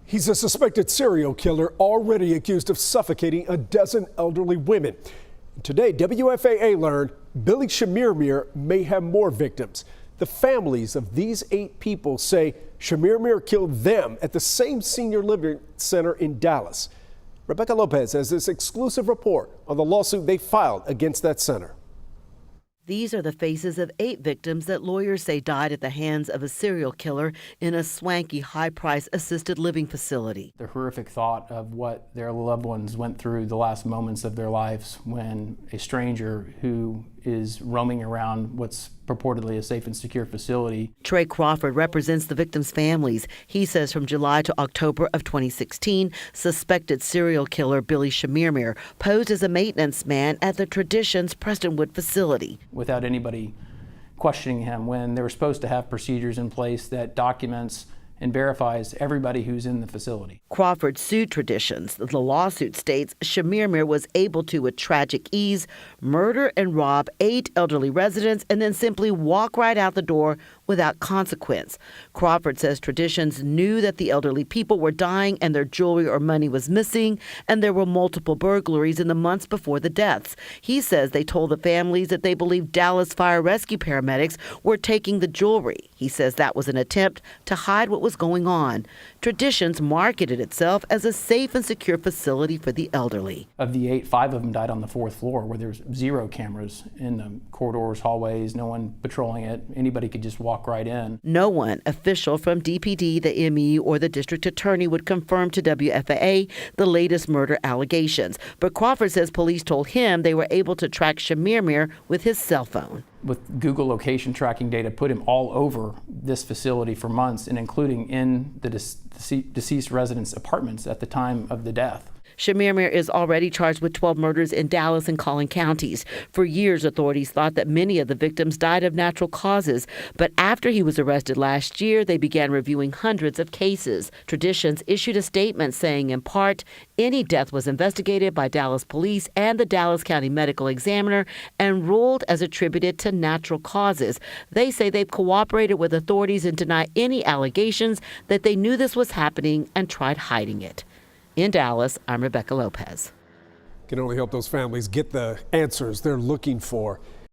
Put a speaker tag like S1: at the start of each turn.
S1: He's a suspected serial killer already accused of suffocating a dozen elderly women. Today, WFAA learned Billy Shamirmir may have more victims. The families of these 8 people say Shamirmir killed them at the same senior living center in Dallas. Rebecca Lopez has this exclusive report on the lawsuit they filed against that center.
S2: These are the faces of 8 victims that lawyers say died at the hands of a serial killer in a swanky, high-priced assisted living facility.
S3: The horrific thought of what their loved ones went through the last moments of their lives when a stranger who is roaming around what's purportedly a safe and secure facility.
S2: Trey Crawford represents the victims' families. He says from July to October of 2016, suspected serial killer Billy Shamirmir posed as a maintenance man at the Traditions Prestonwood facility.
S3: Without anybody questioning him, when they were supposed to have procedures in place that documents and verifies everybody who's in the facility.
S2: Crawford sued Traditions. The lawsuit states Shamirmir was able to, with tragic ease, murder and rob 8 elderly residents and then simply walk right out the door without consequence. Crawford says Traditions knew that the elderly people were dying and their jewelry or money was missing, and there were multiple burglaries in the months before the deaths. He says they told the families that they believed Dallas fire rescue paramedics were taking the jewelry. He says that was an attempt to hide what was going on. Traditions marketed itself as a safe and secure facility for the elderly.
S3: Of the 8, 5 of them died on the 4th floor where there's 0 cameras in the corridors, hallways, no one patrolling it. Anybody could just walk right in.
S2: No one official from DPD, the ME, or the district attorney would confirm to WFAA the latest murder allegations. But Crawford says police told him they were able to track Shamirmir with his cell phone.
S3: With Google location tracking data, put him all over this facility for months, and including in the deceased residents' apartments at the time of the death.
S2: Shamirmir is already charged with 12 murders in Dallas and Collin counties. For years, authorities thought that many of the victims died of natural causes. But after he was arrested last year, they began reviewing hundreds of cases. Traditions issued a statement saying, in part, any death was investigated by Dallas police and the Dallas County Medical Examiner and ruled as attributed to natural causes. They say they've cooperated with authorities and deny any allegations that they knew this was happening and tried hiding it. In Dallas, I'm Rebecca Lopez.
S1: Can only help those families get the answers they're looking for.